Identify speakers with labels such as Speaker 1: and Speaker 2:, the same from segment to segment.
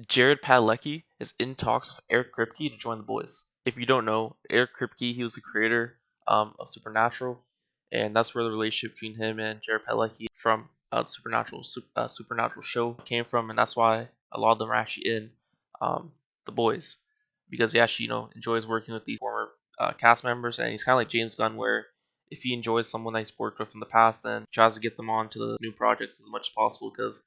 Speaker 1: Jared Padalecki is in talks with Eric Kripke to join the boys. If you don't know, Eric Kripke, he was the creator of Supernatural, and that's where the relationship between him and Jared Padalecki from the Supernatural show came from, and that's why a lot of them are actually in the boys because he actually enjoys working with these former cast members, and he's kind of like James Gunn, where if he enjoys someone that he's worked with in the past, then he tries to get them on to the new projects as much as possible because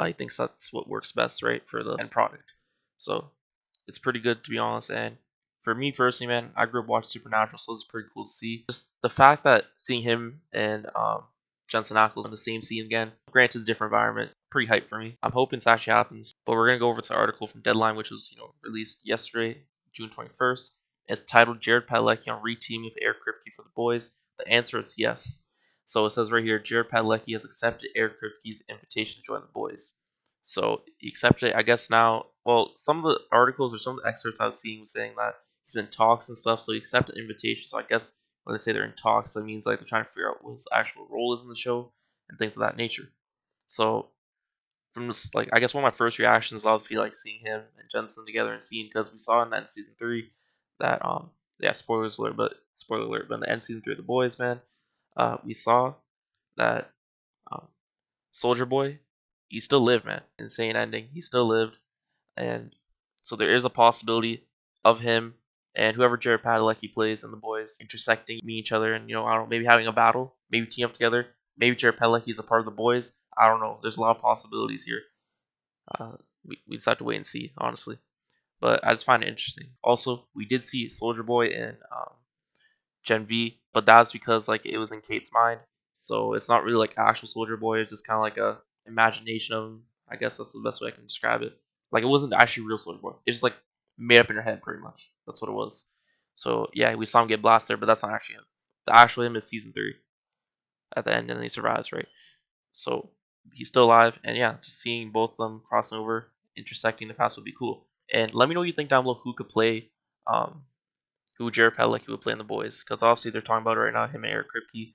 Speaker 1: he thinks that's what works best, right, for the end product. So it's pretty good to be honest. And for me personally, man, I grew up watching Supernatural, so it's pretty cool to see. Just the fact that seeing him and Jensen Ackles in the same scene again, granted, it's a different environment, pretty hype for me. I'm hoping this actually happens. But we're gonna go over to the article from Deadline, which was released yesterday, June 21st. It's titled "Jared Padalecki on Reteaming with Eric Kripke for the Boys." The answer is yes. So it says right here, Jared Padalecki has accepted Eric Kripke's invitation to join the boys. So he accepted it. I guess now, well, some of the articles or some of the excerpts I was seeing was saying that he's in talks and stuff. So he accepted an invitation. So I guess when they say they're in talks, that means like they're trying to figure out what his actual role is in the show and things of that nature. So from this, like, I guess one of my first reactions is obviously like seeing him and Jensen together and seeing, because we saw in that in season 3 that yeah, spoiler alert, but in the end season 3 of the boys, man, we saw that um, Soldier Boy, he still lived, man. Insane ending. He still lived, and so there is a possibility of him and whoever Jared Padalecki plays in the boys intersecting, meeting each other, and I don't know, maybe having a battle, maybe team up together. Maybe Jared Padalecki is a part of the boys. I don't know. There's a lot of possibilities here. We just have to wait and see, honestly. But I just find it interesting. Also, we did see Soldier Boy in Gen V, but that's because like it was in Kate's mind, so it's not really like actual Soldier Boy. It's just kind of like a imagination of him. I guess that's the best way I can describe it. Like it wasn't actually real Soldier Boy. It's just like made up in your head, pretty much. That's what it was. So yeah, we saw him get blasted, but that's not actually him. The actual him is season 3 at the end, and then he survives, right? So he's still alive, and yeah, just seeing both of them crossing over, intersecting the past would be cool. And let me know what you think down below. Who could play um, who Jared Padalecki would play in the boys, because obviously they're talking about it right now, him and Eric Kripke.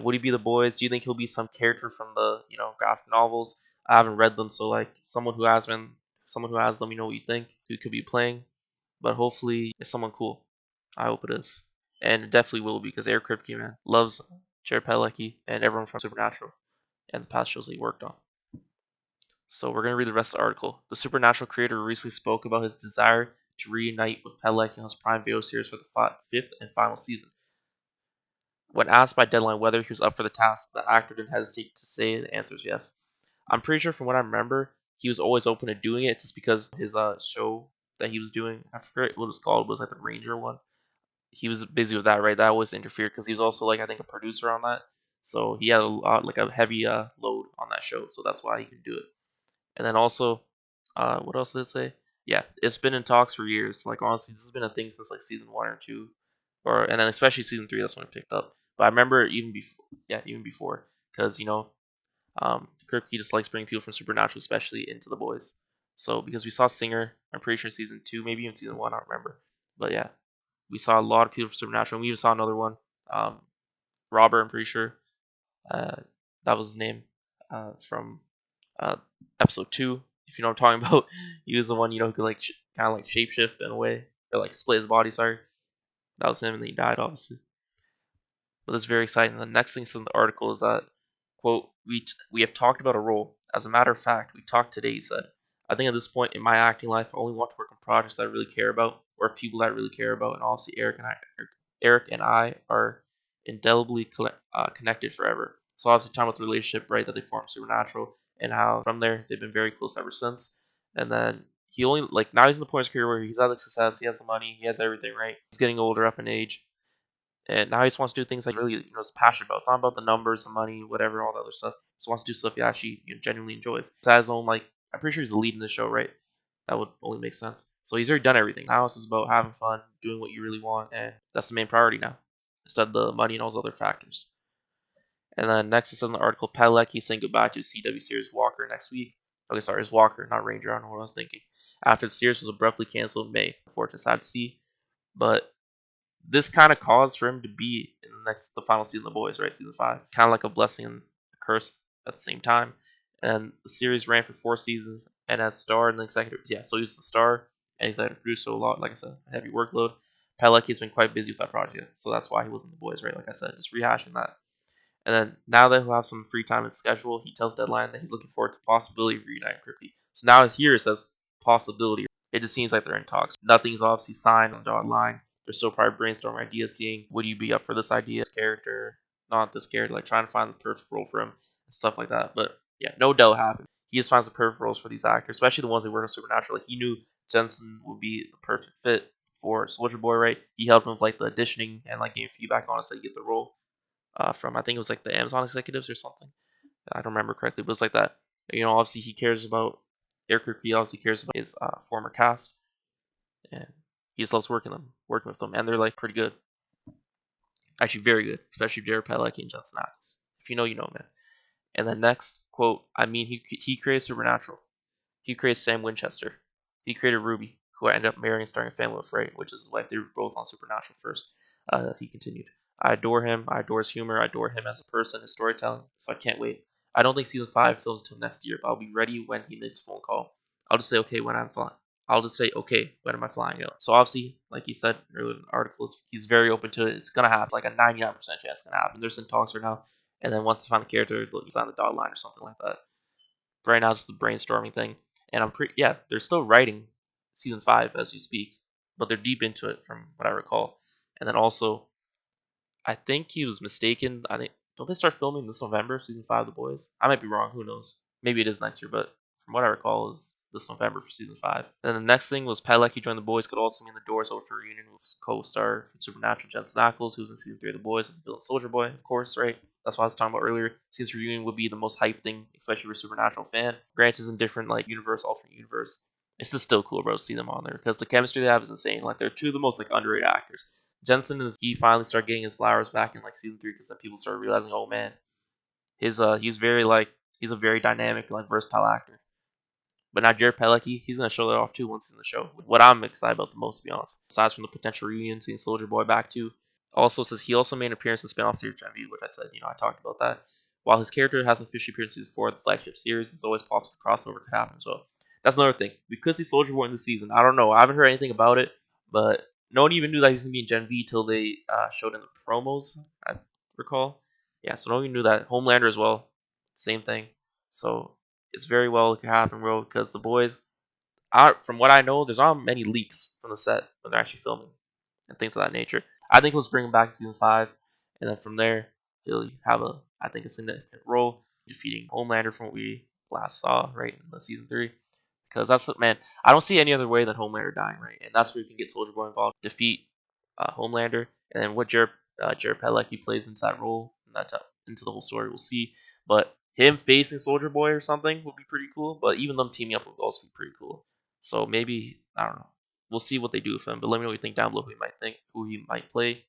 Speaker 1: Would he be the boys? Do you think he'll be some character from the graphic novels? I haven't read them, so like someone who has them, what you think who could be playing. But hopefully it's someone cool. I hope it is, and it definitely will be because Eric Kripke, man, loves Jared Padalecki and everyone from Supernatural and the past shows that he worked on. So we're going to read the rest of the article. The Supernatural creator recently spoke about his desire to reunite with Padalecki on his Prime Video series for the fifth and final season. When asked by Deadline whether he was up for the task, the actor didn't hesitate to say the answer is yes. I'm pretty sure from what I remember, he was always open to doing it. It's just because his show that he was doing, I forget what it was called, was like the Ranger one. He was busy with that, right? That always interfered because he was also like I think a producer on that. So he had like a heavy load on that show, so that's why he can do it. And then also, what else did it say? Yeah, it's been in talks for years. Like honestly, this has been a thing since like season 1 or 2, and then especially season 3. That's when it picked up. But I remember even before, yeah, even before, because Kripke just likes bringing people from Supernatural, especially into the boys. So because we saw Singer, I'm pretty sure season 2, maybe even season 1, I don't remember. But yeah, we saw a lot of people from Supernatural. And we even saw another one, Robert. I'm pretty sure uh, that was his name from uh, episode 2. If you know what I'm talking about, he was the one who could like kind of like shapeshift in a way, or like split his body. Sorry, that was him, and then he died, obviously. But it's very exciting. The next thing says in the article is that, quote, we have talked about a role. As a matter of fact, we talked today, he said. I think at this point in my acting life, I only want to work on projects that I really care about, or people that I really care about, and obviously Eric and I are indelibly connected forever. So obviously talking about the relationship, right, that they formed Supernatural, and how from there they've been very close ever since. And then he only like now he's in the point of his career where he's had the success, he has the money, he has everything, right? He's getting older up in age, and now he just wants to do things like really is passionate about. It's not about the numbers, the money, whatever, all the other stuff. He just wants to do stuff he actually genuinely enjoys. He's had his own like I'm pretty sure he's the lead in the show, right? That would only make sense. So he's already done everything. Now it's just about having fun, doing what you really want, and that's the main priority now, instead of the money and all those other factors. And then next it says in the article, Padalecki saying goodbye to CW series Walker next week. Okay, sorry, it's Walker, not Ranger. I don't know what I was thinking. After the series was abruptly canceled in May, unfortunately, sad to see. But this kind of caused for him to be in the final season of The Boys, right? Season 5. Kind of like a blessing and a curse at the same time. And the series ran for 4 seasons, and as star and the executive. Yeah, so he's the star and executive producer. A lot, like I said, a heavy workload. Padalecki has been quite busy with that project, so that's why he wasn't the boys, right? Like I said, just rehashing that. And then now that he'll have some free time in his schedule, he tells Deadline that he's looking forward to the possibility of reuniting Kripke. So now here it says possibility. It just seems like they're in talks. Nothing's obviously signed on the dotted line. They're still probably brainstorming ideas, seeing would you be up for this idea, this character, not this character, like trying to find the perfect role for him and stuff like that. But yeah, no doubt happened. He just finds the perfect roles for these actors, especially the ones that work on Supernatural. Like he knew Jensen would be the perfect fit for Soldier Boy, right? He helped him with like the auditioning and like gave feedback on it so he get the role from I think it was like the Amazon executives or something. I don't remember correctly, but it's like that. You know, obviously he cares about Eric Kripke. Obviously cares about his former cast, and he just loves working with them, and they're like pretty good, actually very good, especially Jared Padalecki and Jensen Ackles. If you know, you know, man. And then next quote, I mean, he created Supernatural. He created Sam Winchester. He created Ruby, who I ended up marrying and starting a family with, right? Which is his wife. They were both on Supernatural first. He continued. I adore him. I adore his humor. I adore him as a person, his storytelling. So I can't wait. I don't think season 5 films until next year, but I'll be ready when he makes a phone call. I'll just say okay when I'm flying. I'll just say okay when am I flying out. So obviously, like he said earlier in the articles, he's very open to it. It's gonna happen. It's like a 99% chance it's gonna happen. There's some talks right now, and then once they find the character, they'll sign the dotted line or something like that. Right now, it's just a brainstorming thing, and I'm pretty they're still writing season 5 as we speak, but they're deep into it from what I recall. And then also, I think he was mistaken. I think don't they start filming this November, season 5 of The Boys? I might be wrong. Who knows? Maybe it is next year, but from what I recall, it was this November for season 5. Then the next thing was Padalecki joined The Boys could also mean the doors over for a reunion with his co-star from Supernatural Jensen Ackles, who was in season 3 of The Boys as the villain Soldier Boy, of course, right? That's what I was talking about earlier. Since reunion would be the most hyped thing, especially for a Supernatural fan. Granted, it's in different like universe, alternate universe. It's just still cool, bro, to see them on there because the chemistry they have is insane. Like they're two of the most like underrated actors. Jensen is he finally started getting his flowers back in like season 3 because then people started realizing, oh man, he's very like he's a very dynamic like versatile actor. But now Jared Padalecki, he's gonna show that off too once he's in the show. What I'm excited about the most, to be honest, aside from the potential reunion, seeing Soldier Boy back too. Also says he also made an appearance in spin-off series Gen V, which I said, I talked about that. While his character hasn't officially appeared in season 4 of the flagship series, it's always possible the crossover could happen. So that's another thing. We could see Soldier Boy in the season. I don't know. I haven't heard anything about it, but no one even knew that he was gonna be in Gen V till they showed in the promos. I recall. Yeah, so no one even knew that. Homelander as well, same thing. So it's very well it could happen, bro. Because the boys, from what I know, there's not many leaks from the set when they're actually filming and things of that nature. I think he'll bring him back season 5, and then from there he'll have I think a significant role defeating Homelander from what we last saw right in the season 3. Because that's what man, I don't see any other way than Homelander dying, right? And that's where you can get Soldier Boy involved, defeat Homelander, and then what Jared Padalecki plays into that role, into the whole story, we'll see. But him facing Soldier Boy or something would be pretty cool. But even them teaming up would also be pretty cool. So maybe I don't know. We'll see what they do with him. But let me know what you think down below. Who he might play.